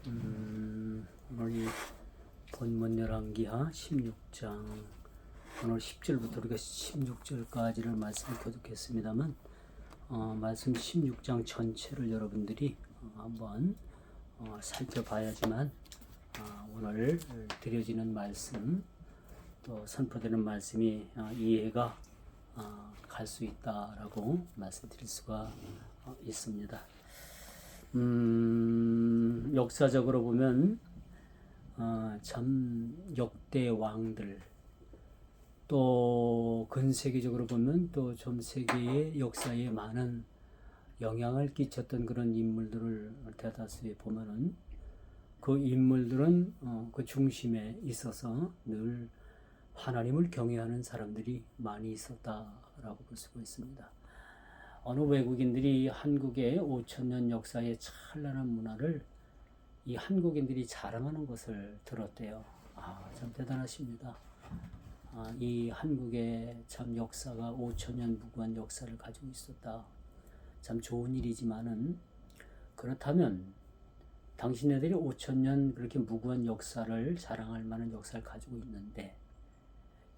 오늘 이 본문 열왕기하 16장 오늘 10절부터 우리가 16절까지를 말씀을 교독했습니다만 말씀 16장 전체를 여러분들이 한번 살펴봐야지만 오늘 드려지는 말씀 또 선포되는 말씀이 이해가 갈 수 있다라고 말씀드릴 수가 있습니다. 역사적으로 보면 참 역대 왕들 또 근세계적으로 보면 또 전 세계의 역사에 많은 영향을 끼쳤던 그런 인물들을 대다수에 보면은 그 인물들은 그 중심에 있어서 늘 하나님을 경외하는 사람들이 많이 있었다라고 볼 수가 있습니다. 어느 외국인들이 한국의 5,000년 역사의 찬란한 문화를 이 한국인들이 자랑하는 것을 들었대요. 참 대단하십니다. 이 한국의 참 역사가 5,000년 무구한 역사를 가지고 있었다. 참 좋은 일이지만은 그렇다면 당신네들이 5,000년 그렇게 무구한 역사를 자랑할 만한 역사를 가지고 있는데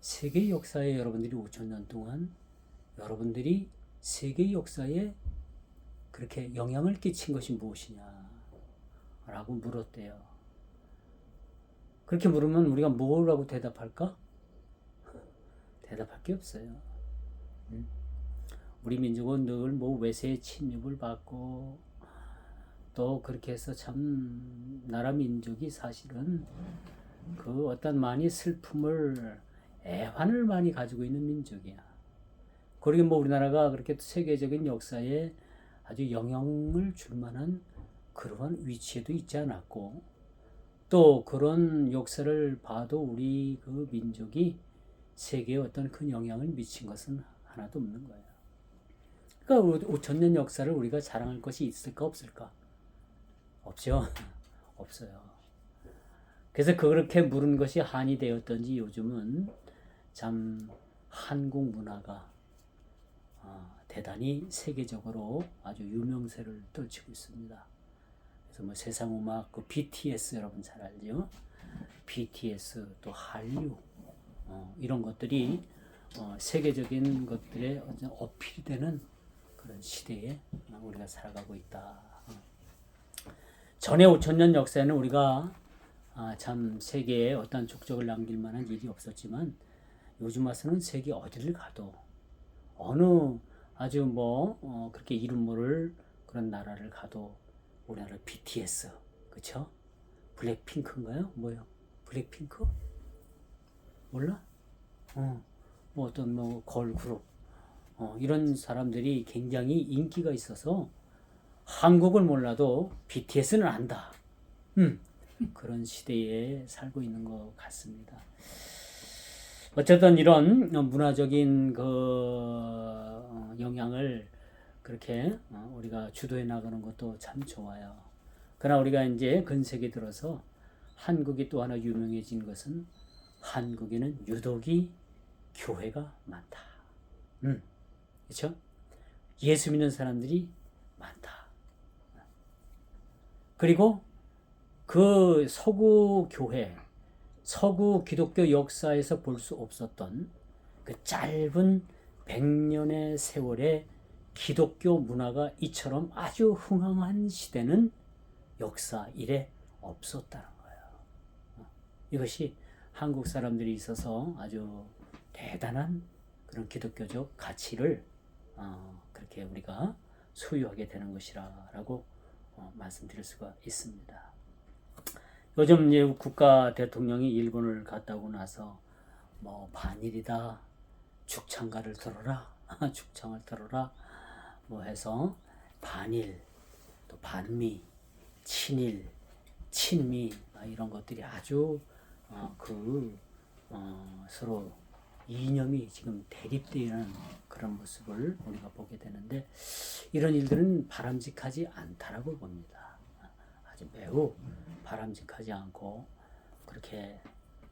세계 역사에 여러분들이 5,000년 동안 여러분들이 세계 역사에 그렇게 영향을 끼친 것이 무엇이냐 라고 물었대요. 그렇게 물으면 우리가 뭐라고 대답할까? 대답할 게 없어요. 우리 민족은 늘 뭐 외세의 침입을 받고 또 그렇게 해서 참 나라 민족이 사실은 그 어떤 많이 슬픔을 애환을 많이 가지고 있는 민족이야. 그리고 뭐 우리나라가 그렇게 세계적인 역사에 아주 영향을 줄 만한 그러한 위치에도 있지 않았고 또 그런 역사를 봐도 우리 그 민족이 세계에 어떤 큰 영향을 미친 것은 하나도 없는 거예요. 그러니까 5,000년 역사를 우리가 자랑할 것이 있을까 없을까? 없죠. 없어요. 그래서 그렇게 물은 것이 한이 되었던지 요즘은 참 한국 문화가 대단히 세계적으로 아주 유명세를 떨치고 있습니다. 그래서 뭐 세상 음악 그 BTS 여러분 잘 알죠? BTS 또 한류 이런 것들이 세계적인 것들에 어필이 되는 그런 시대에 우리가 살아가고 있다. 전에 5,000년 역사에는 우리가 참 세계에 어떤 족적을 남길 만한 일이 없었지만 요즘 와서는 세계 어디를 가도 어느 아주 그렇게 이름 모를 그런 나라를 가도 우리나라 BTS 그쵸? 블랙핑크인가요? 뭐요? 블랙핑크? 몰라? 뭐 어떤 걸그룹 이런 사람들이 굉장히 인기가 있어서 한국을 몰라도 BTS는 안다. 그런 시대에 살고 있는 것 같습니다. 어쨌든 이런 문화적인 그 영향을 그렇게 우리가 주도해 나가는 것도 참 좋아요. 그러나 우리가 이제 근세기 들어서 한국이 또 하나 유명해진 것은 한국에는 유독이 교회가 많다. 그렇죠? 예수 믿는 사람들이 많다. 그리고 그 서구 교회, 서구 기독교 역사에서 볼 수 없었던 그 짧은 100년의 세월에 기독교 문화가 이처럼 아주 흥황한 시대는 역사 이래 없었다는 거예요. 이것이 한국 사람들이 있어서 아주 대단한 그런 기독교적 가치를 그렇게 우리가 소유하게 되는 것이라고 말씀드릴 수가 있습니다. 요즘 국가 대통령이 일본을 갔다 오고 나서 반일이다, 죽창가를 들어라, 죽창을 들어라, 해서 반일, 또 반미, 친일, 친미 이런 것들이 아주 서로 이념이 지금 대립되는 그런 모습을 우리가 보게 되는데 이런 일들은 바람직하지 않다라고 봅니다. 아주 매우 바람직하지 않고 그렇게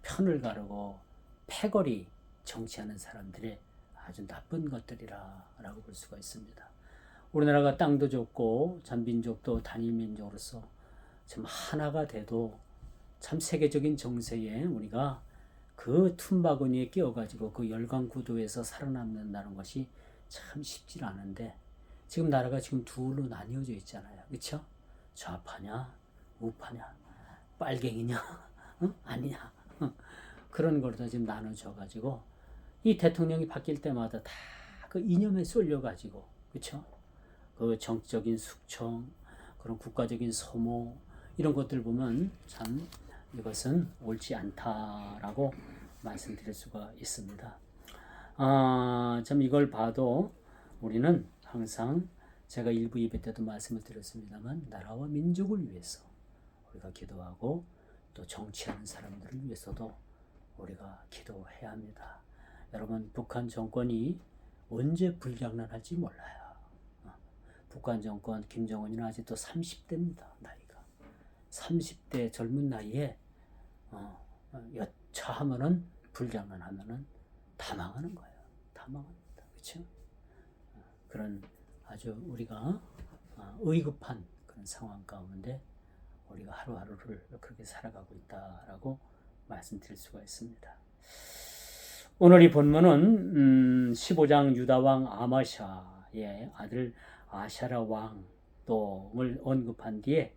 편을 가르고 패거리 정치하는 사람들의 아주 나쁜 것들이라고 볼 수가 있습니다. 우리나라가 땅도 좁고 참 민족도 단일 민족으로서 좀 하나가 돼도 참 세계적인 정세에 우리가 그 툼바구니에 끼어가지고 그 열강 구도에서 살아남는다는 것이 참 쉽지 않은데 지금 나라가 지금 둘로 나뉘어져 있잖아요. 그렇죠? 좌파냐 우파냐 빨갱이냐 아니냐 그런 걸로 지금 나눠져 가지고 이 대통령이 바뀔 때마다 다 그 이념에 쏠려 가지고 그렇죠? 그 정치적인 숙청 그런 국가적인 소모 이런 것들 보면 참 이것은 옳지 않다라고 말씀드릴 수가 있습니다. 참 이걸 봐도 우리는 항상 제가 일부 예배 때도 말씀을 드렸습니다만 나라와 민족을 위해서 우리가 기도하고 또 정치하는 사람들을 위해서도 우리가 기도해야 합니다. 여러분 북한 정권이 언제 불장난할지 몰라요. 북한 정권 김정은이는 아직도 30대입니다. 나이가 30대 젊은 나이에 여차하면은 불장난하면은 다 망하는 거예요. 다 망합니다. 그렇죠? 그런 아주 우리가 의급한 그런 상황 가운데 우리가 하루하루를 그렇게 살아가고 있다라고 말씀드릴 수가 있습니다. 오늘 이 본문은 15장 유다왕 아마샤의 아들 아샤라 왕을 언급한 뒤에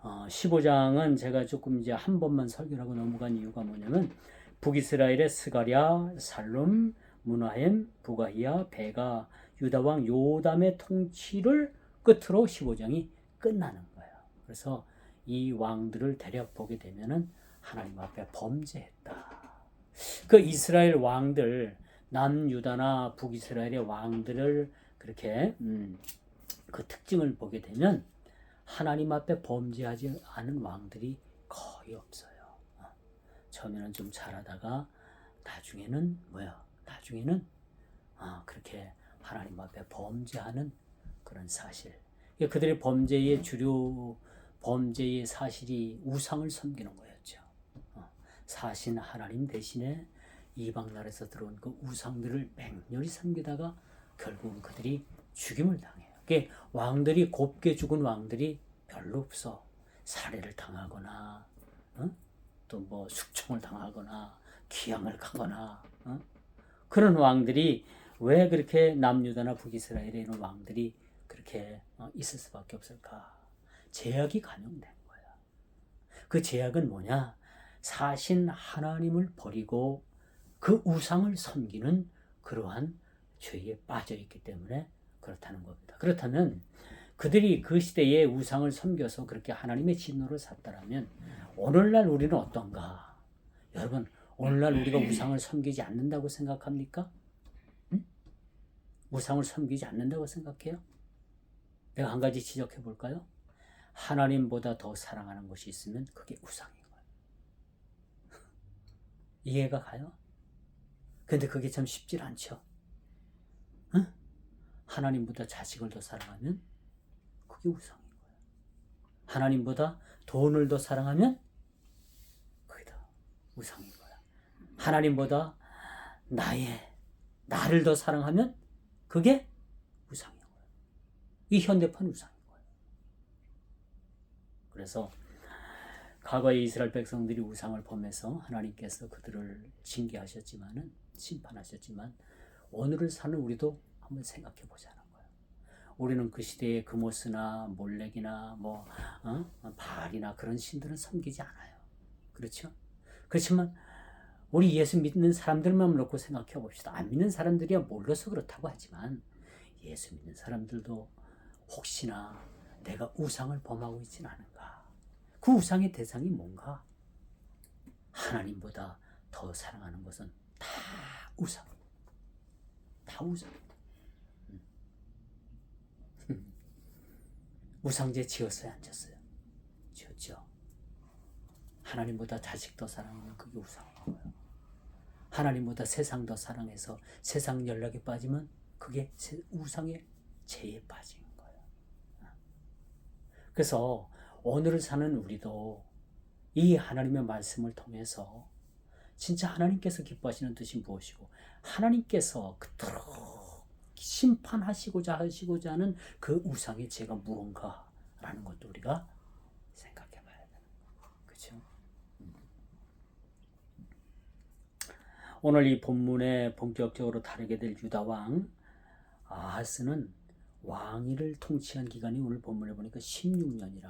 15장은 제가 조금 이제 한 번만 설교하고 넘어간 이유가 뭐냐면 북이스라엘의 스가랴, 살룸, 무나헴, 부가히야, 베가, 유다왕 요담의 통치를 끝으로 15장이 끝나는 거예요. 그래서 이 왕들을 대략 보게 되면은 하나님 앞에 범죄했다. 그 이스라엘 왕들, 남유다나 북이스라엘의 왕들을 그렇게 그 특징을 보게 되면 하나님 앞에 범죄하지 않은 왕들이 거의 없어요. 처음에는 좀 잘하다가 나중에는 나중에는 그렇게 하나님 앞에 범죄하는 그런 사실. 그들의 범죄의 주요 범죄의 사실이 우상을 섬기는 거였죠. 사신 하나님 대신에 이방 나라에서 들어온 그 우상들을 맹렬히 섬기다가 결국은 그들이 죽임을 당해요. 왕들이 곱게 죽은 왕들이 별로 없어. 살해를 당하거나 또 뭐 숙청을 당하거나 귀양을 가거나 그런 왕들이 왜 그렇게 남유다나 북이스라엘에 있는 왕들이 그렇게 있을 수밖에 없을까? 제약이 간용된 거야. 그 제약은 뭐냐? 사신 하나님을 버리고 그 우상을 섬기는 그러한 죄에 빠져 있기 때문에 그렇다는 겁니다. 그렇다면 그들이 그 시대에 우상을 섬겨서 그렇게 하나님의 진노를 샀다라면 오늘날 우리는 어떤가? 여러분, 오늘날 우리가 우상을 섬기지 않는다고 생각합니까? 우상을 섬기지 않는다고 생각해요? 내가 한 가지 지적해 볼까요? 하나님보다 더 사랑하는 것이 있으면 그게 우상인 거예요. 이해가 가요? 근데 그게 참 쉽지 않죠. 응? 하나님보다 자식을 더 사랑하면 그게 우상인 거예요. 하나님보다 돈을 더 사랑하면 그게 더 우상인 거야. 하나님보다 나를 더 사랑하면 그게 우상인 거예요. 이 현대판 우상인 거예요. 그래서 과거에 이스라엘 백성들이 우상을 범해서 하나님께서 그들을 징계하셨지만은 심판하셨지만 오늘을 사는 우리도 한번 생각해 보자는 거예요. 우리는 그 시대의 그모스나 몰렉이나 바알이나 그런 신들은 섬기지 않아요. 그렇죠? 그렇지만 우리 예수 믿는 사람들만 놓고 생각해 봅시다. 안 믿는 사람들이야 몰라서 그렇다고 하지만 예수 믿는 사람들도 혹시나 내가 우상을 범하고 있지는 않은가? 그 우상의 대상이 뭔가? 하나님보다 더 사랑하는 것은 다 우상이에요. 다 우상이에요. 우상제 지었어요? 안 지었어요? 지었죠. 하나님보다 자식 더 사랑하면 그게 우상인 거예요. 하나님보다 세상 더 사랑해서 세상 연락에 빠지면 그게 우상의 죄에 빠진 거예요. 그래서 오늘을 사는 우리도 이 하나님의 말씀을 통해서 진짜 하나님께서 기뻐하시는 뜻이 무엇이고 하나님께서 그토록 심판하시고자 하는 그 우상의 죄가 무언가라는 것도 우리가 생각해 봐야 오늘 이 본문에 본격적으로 다루게 될 유다 왕 아하스는 왕위를 통치한 기간이 오늘 본문에 보니까 16년이라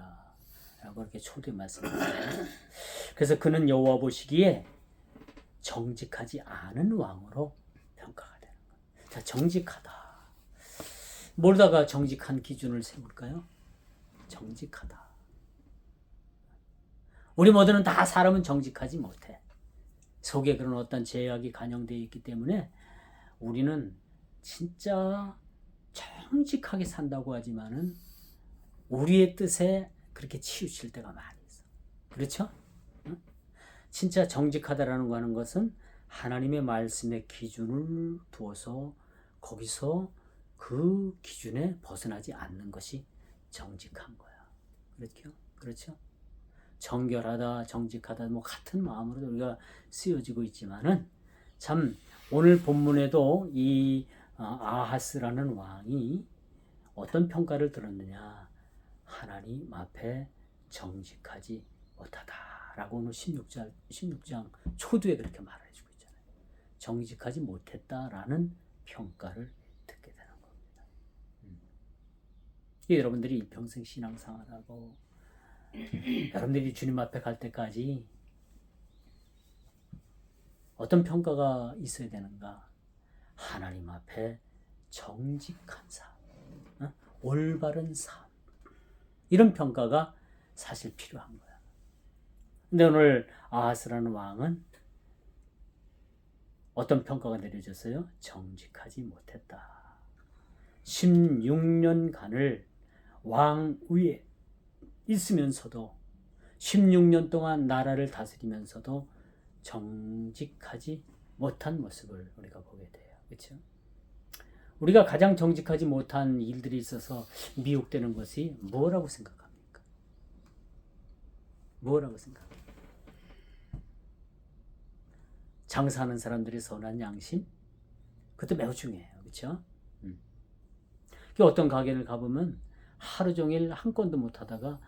라고 이렇게 초대 말씀합니다. 그래서 그는 여호와 보시기에 정직하지 않은 왕으로 평가가 되는 거예요. 자, 정직하다. 뭘다가 정직한 기준을 세울까요? 정직하다. 우리 모두는 다 사람은 정직하지 못해. 속에 그런 어떤 죄악이 간영되어 있기 때문에 우리는 진짜 정직하게 산다고 하지만은 우리의 뜻에 그렇게 치우칠 때가 많이 있어. 그렇죠? 응? 진짜 정직하다라는 거 하는 것은 하나님의 말씀의 기준을 두어서 거기서 그 기준에 벗어나지 않는 것이 정직한 거야. 그렇죠? 그렇죠? 정결하다, 정직하다, 뭐 같은 마음으로 우리가 쓰여지고 있지만은 참 오늘 본문에도 이 아하스라는 왕이 어떤 평가를 들었느냐? 하나님 앞에 정직하지 못하다라고 오늘 16장 초두에 그렇게 말해주고 있잖아요. 정직하지 못했다라는 평가를 듣게 되는 겁니다. 여러분들이 일평생 신앙생활하고 여러분들이 주님 앞에 갈 때까지 어떤 평가가 있어야 되는가? 하나님 앞에 정직한 삶, 올바른 삶, 이런 평가가 사실 필요한 거야. 근데 오늘 아하스라는 왕은 어떤 평가가 내려졌어요? 정직하지 못했다. 16년간을 왕위에 있으면서도 16년 동안 나라를 다스리면서도 정직하지 못한 모습을 우리가 보게 돼요. 그렇죠? 우리가 가장 정직하지 못한 일들이 있어서 미혹되는 것이 뭐라고 생각합니까? 뭐라고 생각합니까? 장사하는 사람들이 선한 양심? 그것도 매우 중요해요. 그렇죠? 어떤 가게를 가보면 하루 종일 한 건도 못 하다가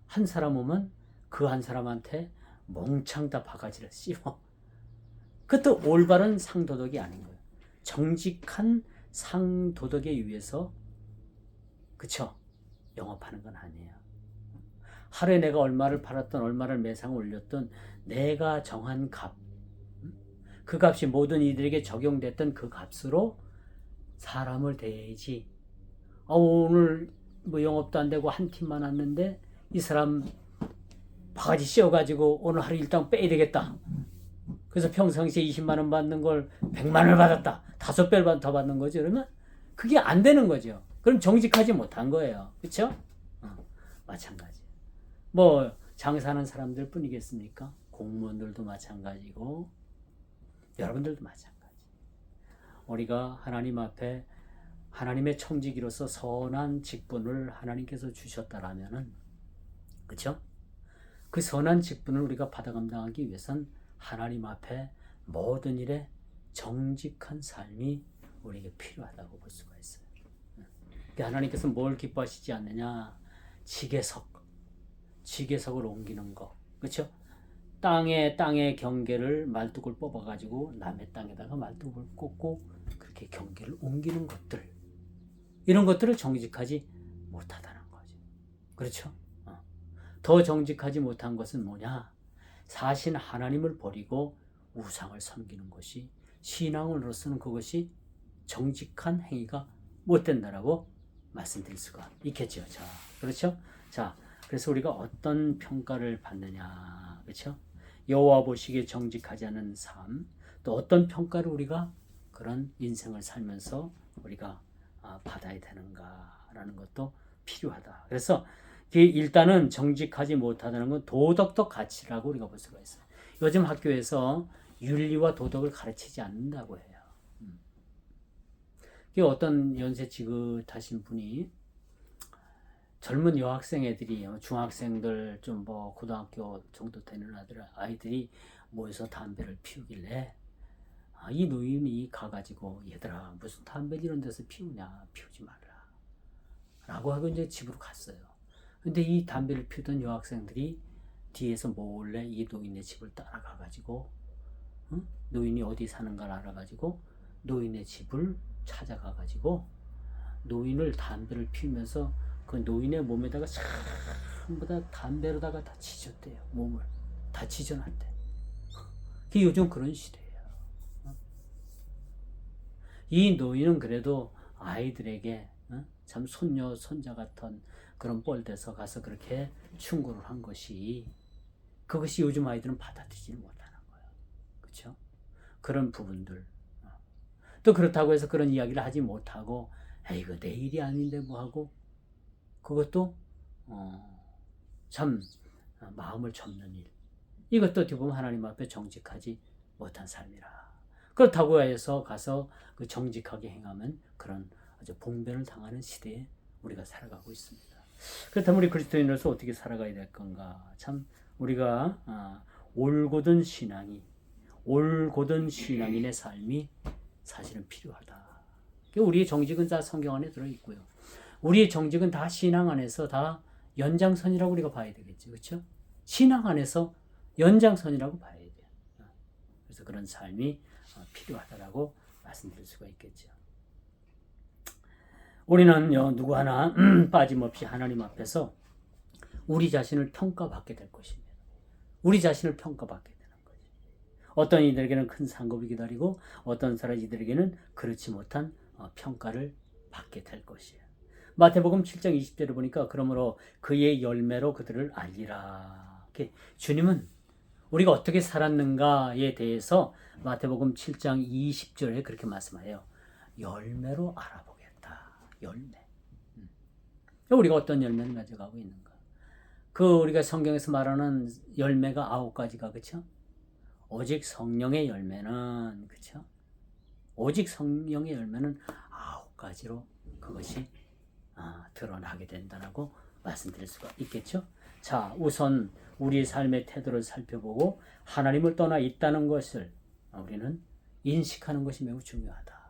한 사람 오면 그 한 사람한테 몽창 다 바가지를 씌워. 그것도 올바른 상도덕이 아닌 거예요. 정직한 상도덕에 의해서 그쵸? 영업하는 건 아니에요. 하루에 내가 얼마를 팔았던 얼마를 매상 올렸던 내가 정한 값, 그 값이 모든 이들에게 적용됐던 그 값으로 사람을 대해야지. 오늘 뭐 영업도 안 되고 한 팀만 왔는데 이 사람 바가지 씌워가지고 오늘 하루 일당 빼야 되겠다. 그래서 평상시에 20만 원 받는 걸 100만 원을 받았다. 5배를 더 받는 거죠. 그러면 그게 안 되는 거죠. 그럼 정직하지 못한 거예요. 그렇죠? 마찬가지. 뭐 장사하는 사람들 뿐이겠습니까? 공무원들도 마찬가지고 여러분들도 마찬가지. 우리가 하나님 앞에 하나님의 청지기로서 선한 직분을 하나님께서 주셨다라면은, 그렇죠? 그 선한 직분을 우리가 받아 감당하기 위해선 하나님 앞에 모든 일에 정직한 삶이 우리에게 필요하다고 볼 수가 있어요. 그러니까 하나님께서 뭘 기뻐하시지 않느냐? 지게석을 옮기는 거, 그렇죠? 땅의 경계를 말뚝을 뽑아가지고 남의 땅에다가 말뚝을 꽂고 그렇게 경계를 옮기는 것들, 이런 것들을 정직하지 못하다는 거죠. 그렇죠? 더 정직하지 못한 것은 뭐냐? 사신 하나님을 버리고 우상을 섬기는 것이, 신앙으로서는 그것이 정직한 행위가 못 된다라고 말씀드릴 수가 있겠죠. 자, 그렇죠? 자, 그래서 우리가 어떤 평가를 받느냐, 그렇죠? 여호와 보시기에 정직하지 않은 삶, 또 어떤 평가를 우리가 그런 인생을 살면서 우리가 받아야 되는가라는 것도 필요하다. 그래서 일단은 정직하지 못하다는 건 도덕적 가치라고 우리가 볼 수가 있어요. 요즘 학교에서 윤리와 도덕을 가르치지 않는다고 해요. 어떤 연세 지긋하신 분이 젊은 여학생 애들이, 중학생들 좀 뭐 고등학교 정도 되는 아이들이 모여서 담배를 피우길래 이 노인이 가가지고 얘들아 무슨 담배를 이런 데서 피우냐, 피우지 말라 라고 하고 이제 집으로 갔어요. 근데 이 담배를 피우던 여학생들이 뒤에서 몰래 이 노인의 집을 따라가가지고 노인이 어디 사는가를 알아가지고 노인의 집을 찾아가가지고 노인을 담배를 피우면서 그 노인의 몸에다가 전부 다 담배로다가 다 지졌대요. 몸을 다 지져놨대. 그게 요즘 그런 시대예요. 이 노인은 그래도 아이들에게 참 손녀 손자 같은 그런 뻘돼서 가서 그렇게 충고를 한 것이 그것이 요즘 아이들은 받아들이지 못하는 거예요. 그렇죠? 그런 부분들. 또 그렇다고 해서 그런 이야기를 하지 못하고 이거 내 일이 아닌데 뭐 하고 그것도 참 마음을 접는 일. 이것도 어떻게 보면 하나님 앞에 정직하지 못한 삶이라. 그렇다고 해서 가서 그 정직하게 행하면 그런 아주 봉변을 당하는 시대에 우리가 살아가고 있습니다. 그렇다면 우리 그리스도인으로서 어떻게 살아가야 될 건가? 참 우리가 올곧은 신앙인의 삶이 사실은 필요하다. 우리의 정직은 다 성경 안에 들어있고요. 우리의 정직은 다 신앙 안에서 다 연장선이라고 우리가 봐야 되겠죠. 그렇죠? 신앙 안에서 연장선이라고 봐야 돼요. 그래서 그런 삶이 필요하다라고 말씀드릴 수가 있겠죠. 우리는요, 누구 하나 빠짐없이 하나님 앞에서 우리 자신을 평가받게 될 것입니다. 우리 자신을 평가받게 되는 거죠. 어떤 이들에게는 큰 상급이 기다리고 어떤 사람들에게는 그렇지 못한 평가를 받게 될 것이에요. 마태복음 7장 20절에 보니까 그러므로 그의 열매로 그들을 알리라. 주님은 우리가 어떻게 살았는가에 대해서 마태복음 7장 20절에 그렇게 말씀해요. 열매로 알아보겠다. 열매. 우리가 어떤 열매를 가져가고 있는가? 우리가 성경에서 말하는 열매가 9가지가 그렇죠? 오직 성령의 열매는 그렇죠? 오직 성령의 열매는 9가지로 그것이 드러나게 된다라고 말씀드릴 수가 있겠죠? 자, 우선 우리의 삶의 태도를 살펴보고 하나님을 떠나 있다는 것을 우리는 인식하는 것이 매우 중요하다.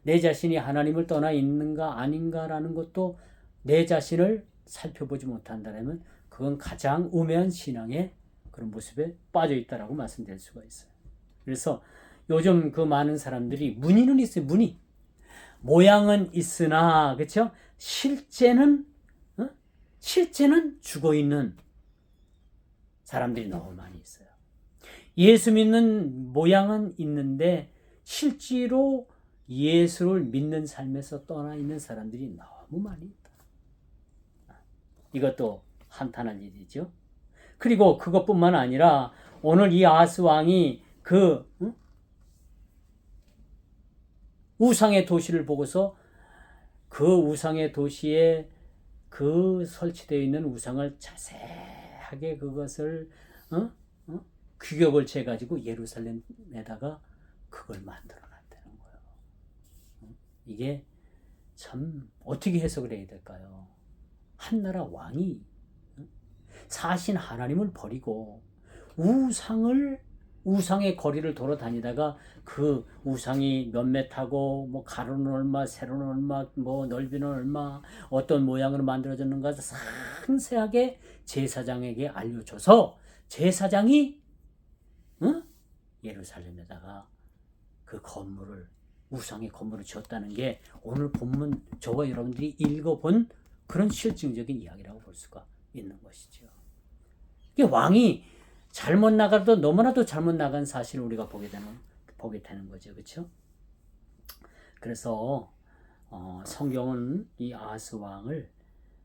내 자신이 하나님을 떠나 있는가 아닌가라는 것도 내 자신을 살펴보지 못한다면 그건 가장 우매한 신앙의 그런 모습에 빠져 있다라고 말씀드릴 수가 있어요. 그래서 요즘 그 많은 사람들이 문의는 있어요. 문의. 모양은 있으나 그렇죠? 실제는 죽어 있는 사람들이 너무 많이 있어요. 예수 믿는 모양은 있는데 실제로 예수를 믿는 삶에서 떠나 있는 사람들이 너무 많이 있다. 이것도 한탄할 일이죠. 그리고 그것뿐만 아니라 오늘 이 아하스 왕이 그 우상의 도시를 보고서 그 우상의 도시에 그 설치되어 있는 우상을 자세하게 그것을 규격을 재가지고 예루살렘에다가 그걸 만들어 놨다는 거예요. 이게 참 어떻게 해석을 해야 될까요? 한나라 왕이 사신 하나님을 버리고 우상의 거리를 돌아다니다가 그 우상이 몇 메타고 뭐 가로는 얼마, 세로는 얼마, 뭐 넓이는 얼마, 어떤 모양으로 만들어졌는가 상세하게 제사장에게 알려줘서 제사장이 예루살렘에다가 그 건물을 우상의 건물을 지었다는 게 오늘 본문 저와 여러분들이 읽어본 그런 실증적인 이야기라고 볼 수가 있는 것이죠. 이게 왕이 잘못 나가도 너무나도 잘못 나간 사실을 우리가 보게 되는 거죠. 그렇죠? 그래서 성경은 이 아하스 왕을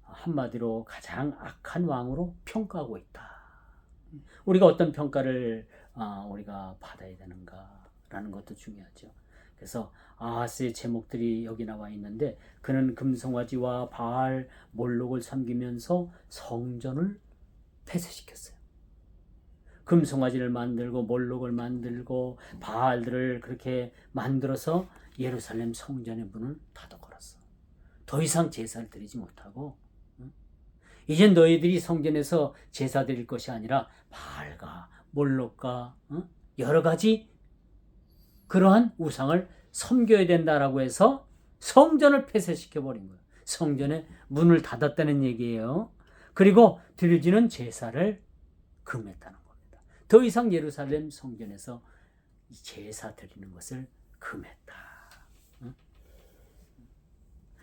한마디로 가장 악한 왕으로 평가하고 있다. 우리가 어떤 평가를 우리가 받아야 되는가라는 것도 중요하죠. 그래서 아하스의 제목들이 여기 나와 있는데 그는 금송아지와 바알, 몰록을 섬기면서 성전을 폐쇄시켰어요. 금송아지를 만들고 몰록을 만들고 바알들을 그렇게 만들어서 예루살렘 성전의 문을 닫아 걸었어. 더 이상 제사를 드리지 못하고 이젠 너희들이 성전에서 제사 드릴 것이 아니라 바알과 몰록과 여러 가지 그러한 우상을 섬겨야 된다라고 해서 성전을 폐쇄시켜버린 거예요. 성전의 문을 닫았다는 얘기예요. 그리고 드려지는 제사를 금했다는 겁니다. 더 이상 예루살렘 성전에서 이 제사 드리는 것을 금했다. 응?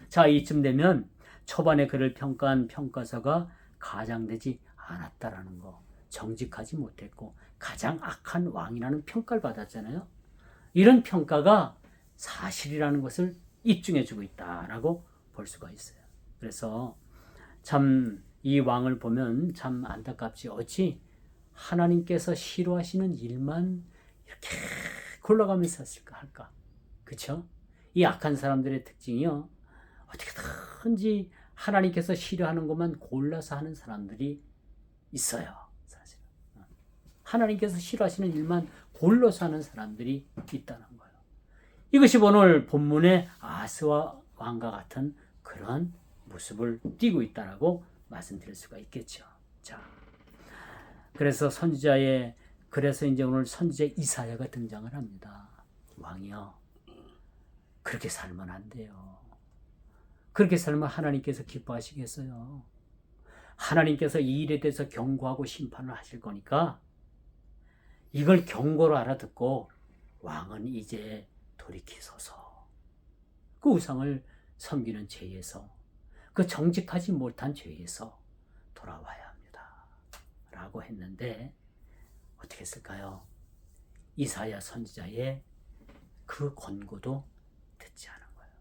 자, 이쯤 되면 초반에 그를 평가한 평가서가 가장되지 않았다라는 거, 정직하지 못했고 가장 악한 왕이라는 평가를 받았잖아요. 이런 평가가 사실이라는 것을 입증해주고 있다라고 볼 수가 있어요. 그래서 참 이 왕을 보면 참 안타깝지. 어찌 하나님께서 싫어하시는 일만 이렇게 골라가면서 했을까 할까? 그쵸? 이 악한 사람들의 특징이요, 어떻게든지 하나님께서 싫어하는 것만 골라서 하는 사람들이 있어요. 사실 하나님께서 싫어하시는 일만 골라서 하는 사람들이 있다는 거예요. 이것이 오늘 본문의 아하스와 왕과 같은 그런 모습을 띠고 있다라고 말씀드릴 수가 있겠죠. 자, 그래서 그래서 이제 오늘 선지자 이사야가 등장을 합니다. 왕이요, 그렇게 살면 안 돼요. 그렇게 살면 하나님께서 기뻐하시겠어요? 하나님께서 이 일에 대해서 경고하고 심판을 하실 거니까 이걸 경고로 알아듣고 왕은 이제 돌이키소서. 그 우상을 섬기는 죄에서, 그 정직하지 못한 죄에서 돌아와야 합니다 라고 했는데, 어떻게 했을까요? 이사야 선지자의 그 권고도 듣지 않은 거예요.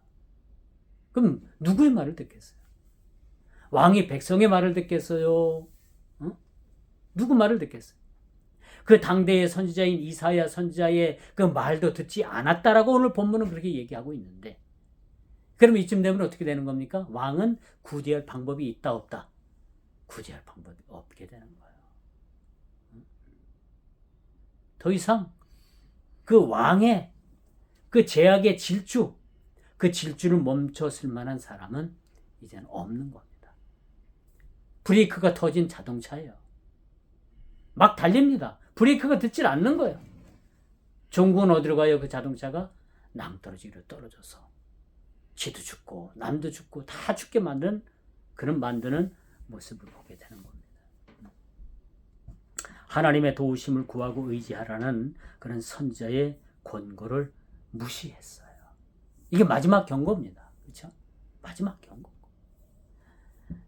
그럼 누구의 말을 듣겠어요? 왕이 백성의 말을 듣겠어요? 누구 말을 듣겠어요? 그 당대의 선지자인 이사야 선지자의 그 말도 듣지 않았다라고 오늘 본문은 그렇게 얘기하고 있는데, 그러면 이쯤 되면 어떻게 되는 겁니까? 왕은 구제할 방법이 있다 없다? 구제할 방법이 없게 되는 거예요. 더 이상 그 왕의 그 제약의 질주, 그 질주를 멈췄을 만한 사람은 이제는 없는 겁니다. 브레이크가 터진 자동차예요. 막 달립니다. 브레이크가 듣질 않는 거예요. 종국은 어디로 가요? 그 자동차가 낭떠러지로 떨어져서 지도 죽고 남도 죽고 다 죽게 만드는 모습을 보게 되는 겁니다. 하나님의 도우심을 구하고 의지하라는 그런 선지자의 권고를 무시했어요. 이게 마지막 경고입니다. 그렇죠? 마지막 경고.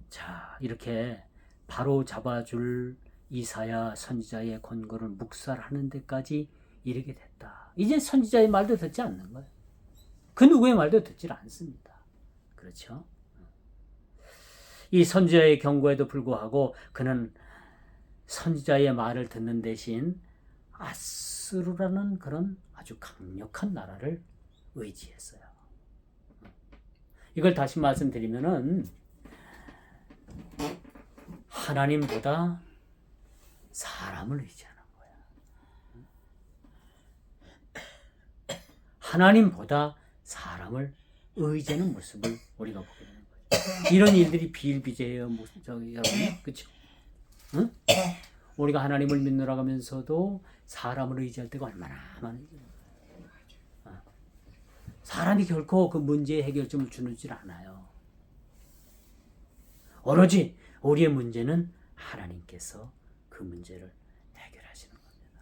자, 이렇게 바로 잡아줄 이사야 선지자의 권고를 묵살하는 데까지 이르게 됐다. 이제 선지자의 말도 듣지 않는 거예요. 그 누구의 말도 듣질 않습니다. 그렇죠? 이 선지자의 경고에도 불구하고 그는 선지자의 말을 듣는 대신 아스루라는 그런 아주 강력한 나라를 의지했어요. 이걸 다시 말씀드리면은 하나님보다 사람을 의지하는 거야. 하나님보다 사람을 의지하는 모습을 우리가 보게 되는 거죠. 이런 일들이 비일비재해요. 여러분, 그렇죠? 응? 우리가 하나님을 믿노라 하면서도 사람을 의지할 때가 얼마나 많은지. 사람이 결코 그 문제의 해결점을 주는지 않아요. 오로지 우리의 문제는 하나님께서 그 문제를 해결하시는 겁니다.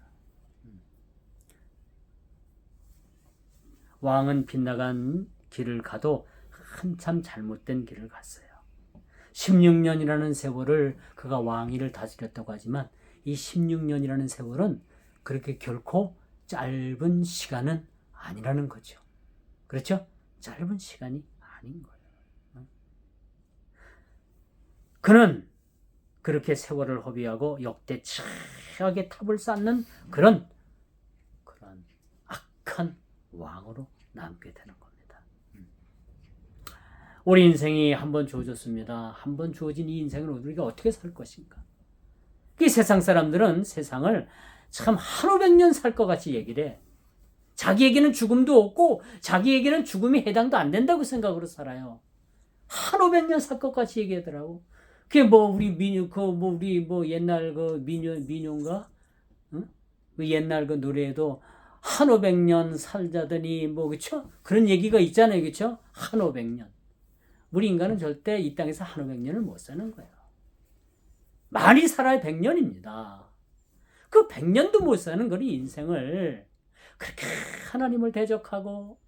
왕은 빗나간 길을 가도 한참 잘못된 길을 갔어요. 16년이라는 세월을 그가 왕위를 다스렸다고 하지만 이 16년이라는 세월은 그렇게 결코 짧은 시간은 아니라는 거죠. 그렇죠? 짧은 시간이 아닌 거예요. 그는 그렇게 세월을 허비하고 역대 최악의 탑을 쌓는 그런 악한 왕으로 남게 되는 겁니다. 우리 인생이 한 번 주어졌습니다. 한 번 주어진 이 인생을 우리가 어떻게 살 것인가? 이 세상 사람들은 세상을 참 한 500년 살 것 같이 얘기를 해. 자기에게는 죽음도 없고 자기에게는 죽음이 해당도 안 된다고 생각으로 살아요. 한 500년 살 것 같이 얘기하더라고. 그게 우리 옛날 민요인가? 응? 그 옛날 그 노래에도 한 500년 살자더니 그쵸? 그런 얘기가 있잖아요. 그쵸? 한 500년. 우리 인간은 절대 이 땅에서 한 500년을 못 사는 거예요. 많이 살아야 100년입니다. 그 100년도 못 사는 거는 인생을 그렇게 하나님을 대적하고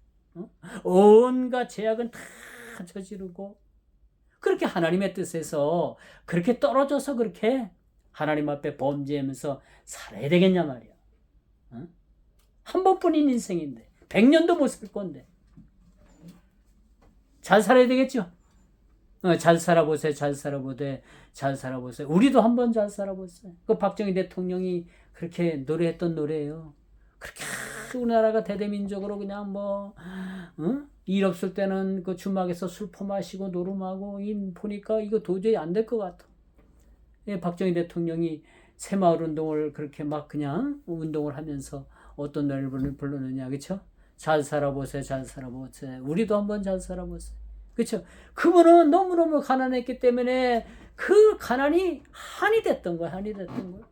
온갖 죄악은 다 저지르고 그렇게 하나님의 뜻에서 그렇게 떨어져서 그렇게 하나님 앞에 범죄하면서 살아야 되겠냐 말이야. 한 번뿐인 인생인데 100년도 못 살 건데 잘 살아야 되겠죠. 잘 살아보세요. 잘 살아보되 잘 살아보세요. 우리도 한번 잘 살아보세요. 그 박정희 대통령이 그렇게 노래했던 노래예요. 그렇게 우리나라가 대대민족으로 그냥 일 없을 때는 그 주막에서 술 퍼마시고 노름하고 보니까 이거 도저히 안 될 것 같아. 예, 박정희 대통령이 새마을 운동을 그렇게 막 그냥 운동을 하면서 어떤 노래를 불렀느냐, 그쵸? 잘 살아보세요, 잘 살아보세요. 우리도 한번 잘 살아보세요. 그쵸? 그분은 너무너무 가난했기 때문에 그 가난이 한이 됐던 거야, 한이 됐던 거야.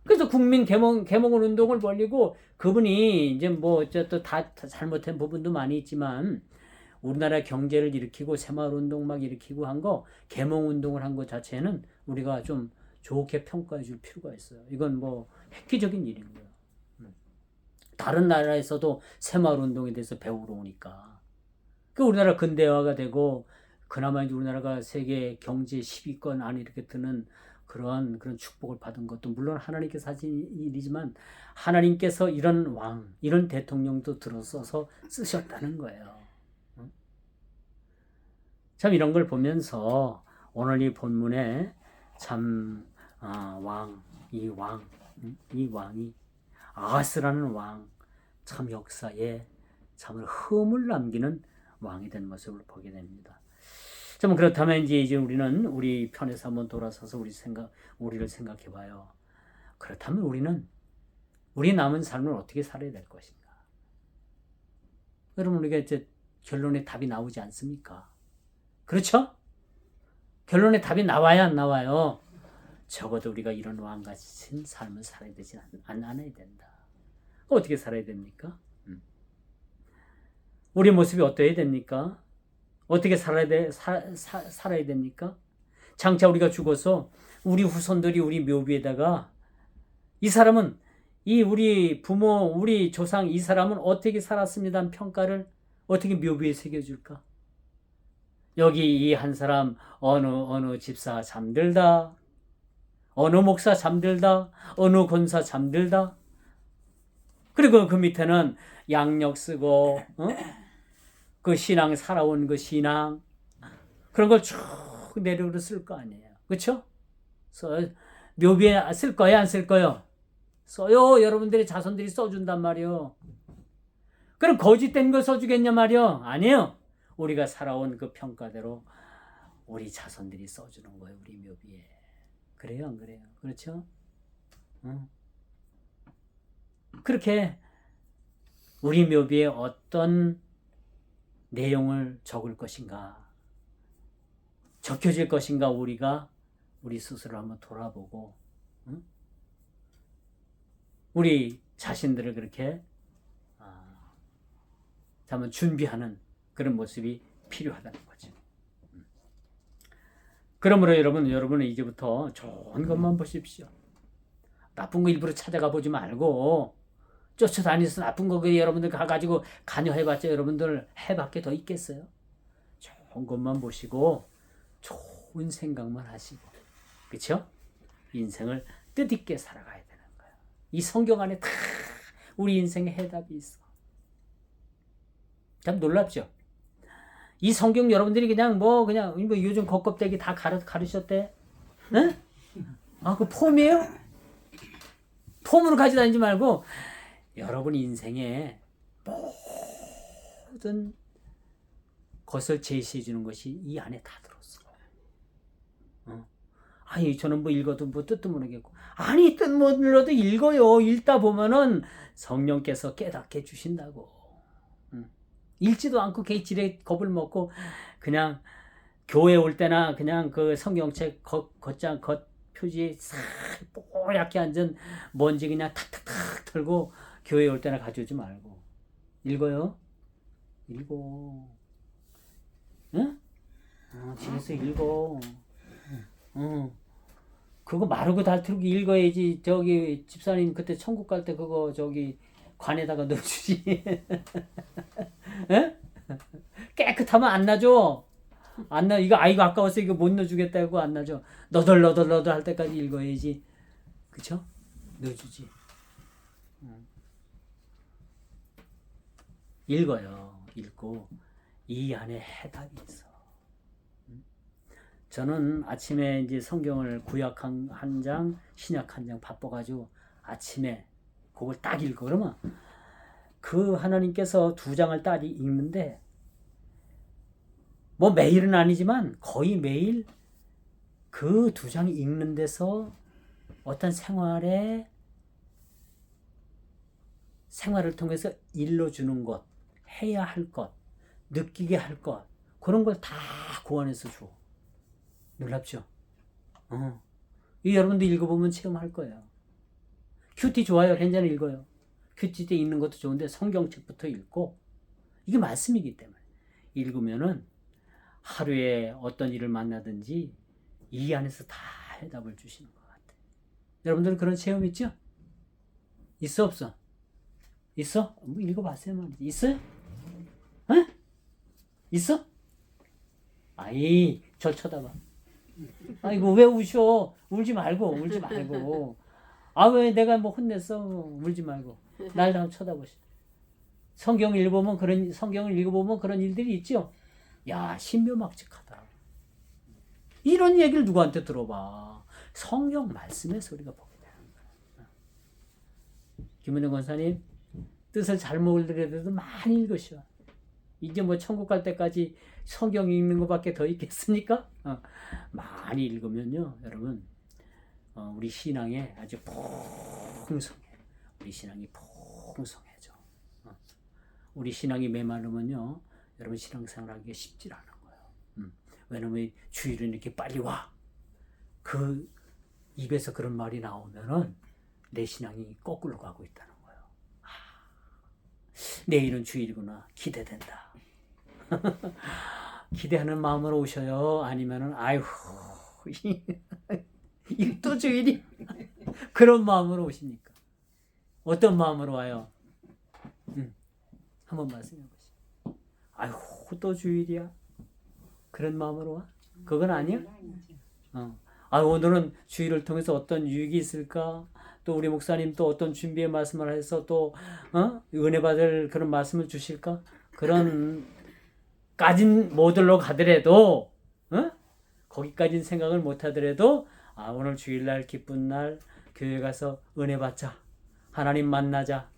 그래서 국민 개몽 운동을 벌이고 그분이 이제 또 다 잘못한 부분도 많이 있지만 우리나라 경제를 일으키고 새마을 운동 막 일으키고 한 거 개몽 운동을 한 것 자체는 우리가 좀 좋게 평가해 줄 필요가 있어요. 이건 획기적인 일인 거예요. 다른 나라에서도 새마을 운동에 대해서 배우러 오니까 그 우리나라 근대화가 되고 그나마 이제 우리나라가 세계 경제 10위권 안에 이렇게 드는 그런 축복을 받은 것도 물론 하나님께서 하신 일이지만 하나님께서 이런 왕, 이런 대통령도 들어서서 쓰셨다는 거예요. 참 이런 걸 보면서 오늘 이 본문에 참 이 왕이 아하스라는 왕, 참 역사에 참 흠을 남기는 왕이 된 모습을 보게 됩니다. 좀 그렇다면 이제 우리는 우리 편에서 한번 돌아서서 우리를 생각해 봐요. 그렇다면 우리 남은 삶을 어떻게 살아야 될 것인가? 여러분, 우리가 이제 결론에 답이 나오지 않습니까? 그렇죠? 결론에 답이 나와야 안 나와요? 적어도 우리가 이런 왕 같은 삶을 살아야 되지 않아야 된다. 어떻게 살아야 됩니까? 우리 모습이 어떠해야 됩니까? 어떻게 살아야 됩니까? 장차 우리가 죽어서 우리 후손들이 우리 묘비에다가 이 사람은 우리 부모, 우리 조상 이 사람은 어떻게 살았습니다는 평가를 어떻게 묘비에 새겨줄까? 여기 이 한 사람 어느 집사 잠들다, 어느 목사 잠들다, 어느 권사 잠들다. 그리고 그 밑에는 양력 쓰고 그 신앙 살아온 그 신앙 그런 걸 쭉 내려오려 쓸 거 아니에요. 그렇죠? 묘비에 쓸 거야, 안 쓸 거요? 써요. 여러분들의 자손들이 써준단 말이요. 그럼 거짓된 거 써주겠냐 말이요? 아니에요. 우리가 살아온 그 평가대로 우리 자손들이 써주는 거예요. 우리 묘비에. 그래요, 안 그래요? 그렇죠? 그렇게 우리 묘비에 어떤 내용을 적을 것인가, 적혀질 것인가, 우리 스스로 한번 돌아보고 우리 자신들을 그렇게 한번 준비하는 그런 모습이 필요하다는 거죠. 그러므로 여러분은 이제부터 좋은 것만 보십시오. 나쁜 거 일부러 찾아가 보지 말고 쫓아다니면서 나쁜 거 여러분들 가가지고 관여해봤자 여러분들 해밖에 더 있겠어요? 좋은 것만 보시고 좋은 생각만 하시고, 그렇죠? 인생을 뜻있게 살아가야 되는 거예요. 이 성경 안에 다 우리 인생의 해답이 있어. 참 놀랍죠? 이 성경 여러분들이 그냥 요즘 겉껍데기 다 가르쳤대? 네? 그 폼이에요? 폼으로 가지고 다니지 말고 여러분 인생에 모든 것을 제시해 주는 것이 이 안에 다 들었어. 아니 저는 읽어도 뜻도 모르겠고, 아니 뜻 모르도 읽어요. 읽다 보면은 성령께서 깨닫게 주신다고. 읽지도 않고 개질에 겁을 먹고 그냥 교회 올 때나 그냥 그 성경책 겉장 표지에 싹 뽀얗게 앉은 먼지 그냥 탁탁탁 털고 교회 올 때나 가져오지 말고 읽어요. 읽어. 응? 집에서 읽어. 그거 마르고 닳도록 읽어야지. 집사님 그때 천국 갈 때 그거 관에다가 넣어주지. 에? 깨끗하면 안 나죠. 안 나. 이거 아까워서 이거 못 넣어주겠다고 안 나죠. 너덜너덜 할 때까지 읽어야지. 그쵸? 넣어주지. 읽어요. 읽고 이 안에 해답이 있어. 저는 아침에 이제 성경을 구약 한 장, 신약 한 장 바빠가지고 아침에 그걸 딱 읽고 그러면 그 하나님께서 2장을 딱 읽는데 뭐 매일은 아니지만 거의 매일 그 2장 읽는 데서 어떤 생활을 통해서 일러주는 것, 해야 할 것, 느끼게 할 것, 그런 걸 다 구원해서 줘. 놀랍죠? 이 여러분도 읽어보면 체험할 거예요. 큐티 좋아요. 괜찮아 읽어요. 큐티 때 읽는 것도 좋은데 성경책부터 읽고 이게 말씀이기 때문에 읽으면은 하루에 어떤 일을 만나든지 이 안에서 다 해답을 주시는 것 같아요. 여러분들은 그런 체험 있죠? 있어 없어? 있어? 뭐 읽어봤어요. 있어요? 에? 있어? 아이, 절 쳐다봐. 아이고 왜 우셔? 울지 말고. 아 왜 내가 뭐 혼냈어? 울지 말고. 날 한번 쳐다보시. 성경을 읽어보면 그런 일들이 있죠. 야, 신묘막측하다. 이런 얘기를 누구한테 들어봐. 성경 말씀에서 우리가 보게 되는 거야. 김은영 권사님 뜻을 잘못 읽으려도 많이 읽으셔. 이제 뭐 천국 갈 때까지 성경 읽는 것밖에 더 있겠습니까? 많이 읽으면요, 여러분, 우리 신앙에 아주 풍성해. 우리 신앙이 풍성해져. 우리 신앙이 메마르면요, 여러분 신앙생활하기가 쉽지 않은 거예요. 왜냐면 주일은 이렇게 빨리 와. 그 입에서 그런 말이 나오면은 내 신앙이 거꾸로 가고 있다는 거예요. 내일은 주일이구나. 기대된다. 기대하는 마음으로 오셔요? 아니면은 아이고 또 주일이 그런 마음으로 오십니까? 어떤 마음으로 와요? 한번 말씀해 보시죠. 아이고 또 주일이야. 그런 마음으로 와? 그건 아니야? 오늘은 주일을 통해서 어떤 유익이 있을까? 또 우리 목사님 또 어떤 준비의 말씀을 해서 또 은혜 받을 그런 말씀을 주실까? 그런 까진 모델로 가더라도 거기까지는 생각을 못 하더라도 오늘 주일날 기쁜 날 교회 가서 은혜 받자. 하나님 만나자.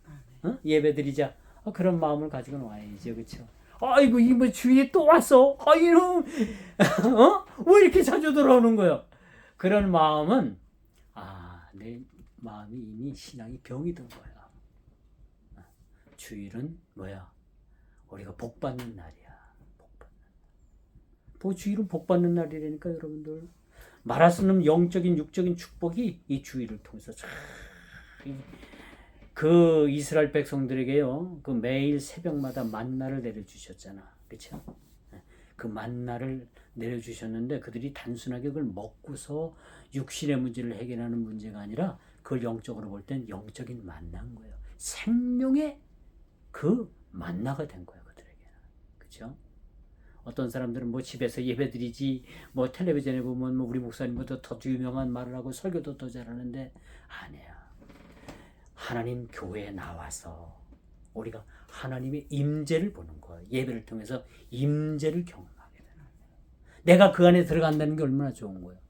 예배 드리자. 그런 마음을 가지고 와야죠. 그렇죠? 아이고 이 뭐 주일에 또 왔어. 아이고 왜 이렇게 자주 돌아오는 거야? 그런 마음은 내 마음이 이미 신앙이 병이 든 거야. 주일은 뭐야? 우리가 복 받는 날이야. 주일은 복 받는 날이라니까 여러분들. 말할 수 없는 영적인 육적인 축복이 이 주일을 통해서 그 이스라엘 백성들에게요. 그 매일 새벽마다 만나를 내려주셨잖아. 그렇죠? 그 만나를 내려주셨는데 그들이 단순하게 그걸 먹고서 육신의 문제를 해결하는 문제가 아니라 그걸 영적으로 볼 땐 영적인 만나인 거예요. 생명의 그 만나가 된 거예요. 그들에게는. 그렇죠? 어떤 사람들은 뭐 집에서 예배드리지 뭐 텔레비전에 보면 뭐 우리 목사님보다 더 유명한 말을 하고 설교도 더 잘하는데 아니야. 하나님 교회에 나와서 우리가 하나님의 임재를 보는 거예요. 예배를 통해서 임재를 경험하게 되는 거예요. 내가 그 안에 들어간다는 게 얼마나 좋은 거예요.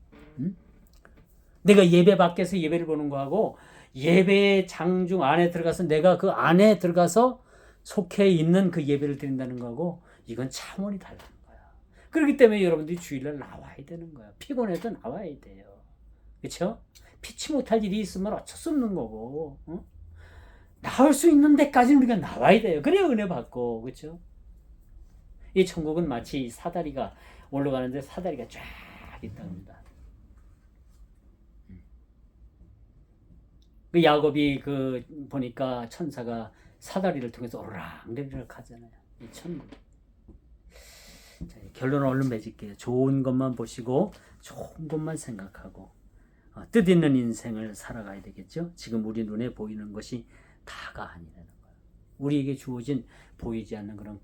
내가 예배 밖에서 예배를 보는 거하고 예배의 장중 안에 들어가서 내가 그 안에 들어가서 속해 있는 그 예배를 드린다는 거하고 이건 차원이 다른 거야. 그렇기 때문에 여러분들이 주일날 나와야 되는 거야. 피곤해도 나와야 돼요. 그렇죠? 피치 못할 일이 있으면 어쩔 수 없는 거고 나올 수 있는 데까지는 우리가 나와야 돼요. 그래야 은혜 받고. 그렇죠? 이 천국은 마치 사다리가 올라가는데 사다리가 쫙 있답니다. 그 야곱이 보니까 천사가 사다리를 통해서 오르락내리락 하잖아요. 이 천국. 자, 결론을 얼른 맺을게요. 좋은 것만 보시고 좋은 것만 생각하고 뜻 있는 인생을 살아가야 되겠죠. 지금 우리 눈에 보이는 것이 다가 아니라는 거예요. 우리에게 주어진 보이지 않는 그런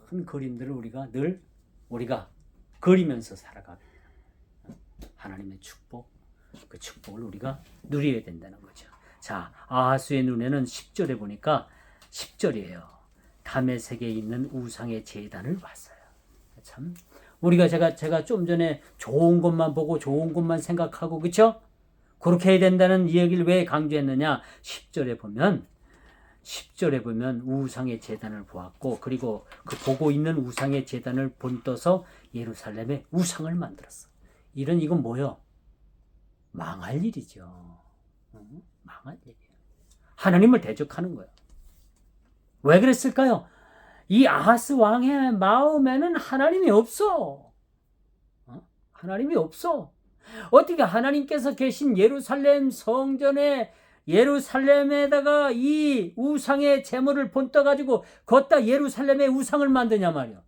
큰 그림들을 우리가 그리면서 살아가게 돼요. 하나님의 축복, 그 축복을 우리가 누려야 된다는 거죠. 자, 아하스의 눈에는 10절에 보니까 10절이에요. 담의 세계에 있는 우상의 제단을 봤어요. 참 우리가 제가 좀 전에 좋은 것만 보고 좋은 것만 생각하고 그렇죠? 그렇게 해야 된다는 이야기를 왜 강조했느냐? 10절에 보면 우상의 제단을 보았고, 그리고 그 보고 있는 우상의 제단을 본떠서 예루살렘에 우상을 만들었어. 이건 뭐요? 망할 일이죠. 망할 일이에요. 하나님을 대적하는 거예요. 왜 그랬을까요? 이 아하스 왕의 마음에는 하나님이 없어. 하나님이 없어. 어떻게 하나님께서 계신 예루살렘 성전에 예루살렘에다가 이 우상의 제물을 본떠 가지고 걷다 예루살렘에 우상을 만드냐 말이야.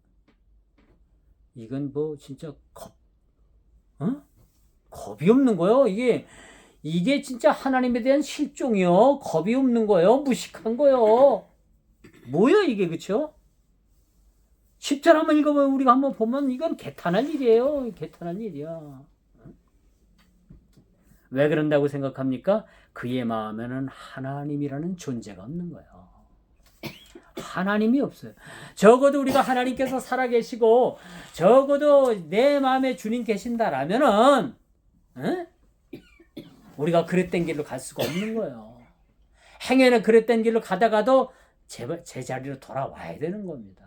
이건 뭐 진짜 겁이 없는 거예요. 이게 진짜 하나님에 대한 실종이요. 겁이 없는 거예요. 무식한 거예요. 뭐야 이게, 그쵸? 10절 한번 읽어보면 우리가 한번 보면 이건 개탄할 일이에요. 개탄할 일이야. 왜 그런다고 생각합니까? 그의 마음에는 하나님이라는 존재가 없는 거예요. 하나님이 없어요. 적어도 우리가 하나님께서 살아계시고 적어도 내 마음에 주님 계신다라면은 우리가 그릇된 길로 갈 수가 없는 거예요. 행여는 그릇된 길로 가다가도 제 자리로 돌아와야 되는 겁니다.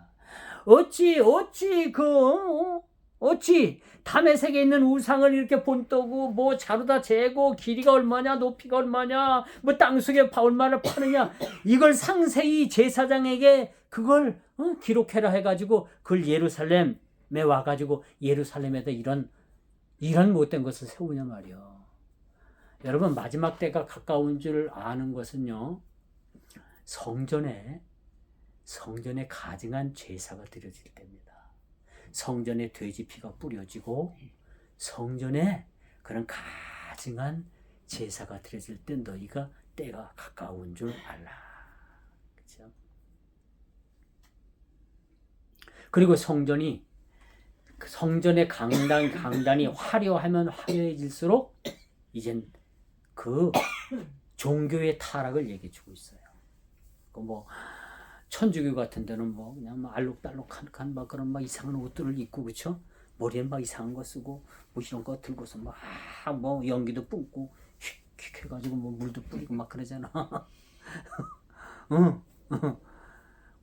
어찌 담의 세계에 있는 우상을 이렇게 본떠고 뭐 자루다 재고 길이가 얼마냐 높이가 얼마냐 뭐 땅속에 얼마나 파느냐 이걸 상세히 제사장에게 그걸 기록해라 해가지고 그걸 예루살렘에 와가지고 예루살렘에다 이런 못된 것을 세우냐 말이요. 여러분, 마지막 때가 가까운 줄 아는 것은요, 성전에 가증한 제사가 드려질 때입니다. 성전에 돼지 피가 뿌려지고 성전에 그런 가증한 제사가 드려질 때 너희가 때가 가까운 줄 알라. 그렇죠? 그리고 성전의 강단이 화려하면 화려해질수록 이젠 그 종교의 타락을 얘기해 주고 있어요. 뭐 천주교 같은 데는 뭐 그냥 막 알록달록한 막 그런 막 이상한 옷들을 입고 그렇죠? 머리에 막 이상한 거 쓰고 뭐 이런 거 들고서 막 뭐 연기도 뿜고 휙휙 해가지고 뭐 물도 뿌리고 막 그러잖아.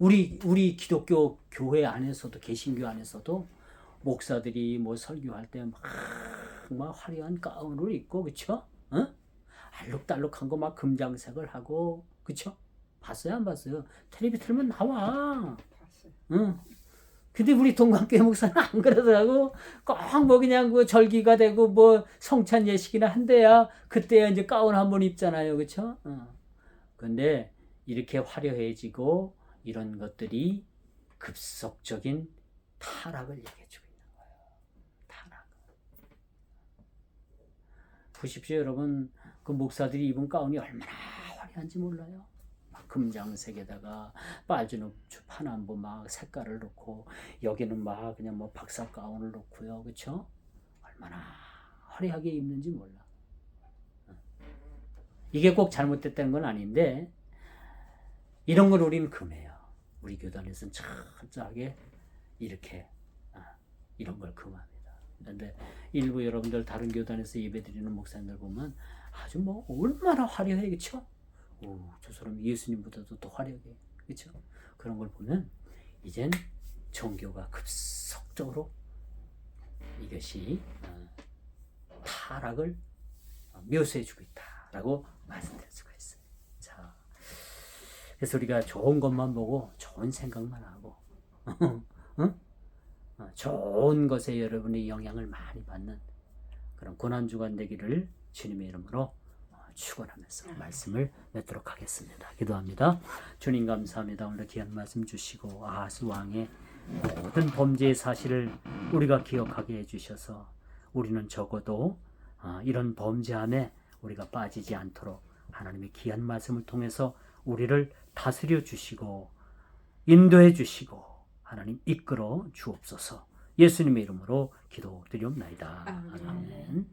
우리 기독교 교회 안에서도 개신교 안에서도 목사들이 뭐 설교할 때 막 화려한 가운을 입고 그렇죠? 알록달록한 거 막 금장색을 하고 그렇죠? 봤어요, 안 봤어요? 텔레비 틀면 나와. 봤어요. 근데 우리 동관교회 목사는 안 그러더라고. 꼭 뭐 그냥 그 절기가 되고 뭐 성찬 예식이나 한대야 그때 이제 가운 한번 입잖아요, 그렇죠? 근데 이렇게 화려해지고 이런 것들이 급속적인 타락을 얘기해주고 있는 거예요. 타락. 보십시오, 여러분. 그 목사들이 입은 가운이 얼마나 화려한지 몰라요? 금장색에다가 빨주노 파남보 막 색깔을 넣고 여기는 막 그냥 뭐 박사 가운을 넣고요, 그렇죠? 얼마나 화려하게 입는지 몰라. 이게 꼭 잘못됐다는 건 아닌데 이런 걸 우리는 금해요. 우리 교단에서는 철저하게 이렇게 이런 걸 금합니다. 그런데 일부 여러분들 다른 교단에서 예배드리는 목사님들 보면 아주 뭐 얼마나 화려해, 그렇죠? 저 사람 예수님보다도 더 화려하게, 그렇죠? 그런 걸 보면 이젠 종교가 급속적으로 이것이 타락을 묘사해주고 있다라고 말씀드릴 수가 있어요. 자, 그래서 우리가 좋은 것만 보고 좋은 생각만 하고 좋은 것에 여러분이 영향을 많이 받는 그런 고난주간 되기를 주님의 이름으로 축원하면서 말씀을 맺도록 하겠습니다. 기도합니다. 주님 감사합니다. 오늘 귀한 말씀 주시고 아하스 왕의 모든 범죄의 사실을 우리가 기억하게 해주셔서 우리는 적어도 이런 범죄함에 우리가 빠지지 않도록 하나님의 귀한 말씀을 통해서 우리를 다스려 주시고 인도해 주시고 하나님 이끌어 주옵소서. 예수님의 이름으로 기도드리옵나이다. 아멘. 아멘.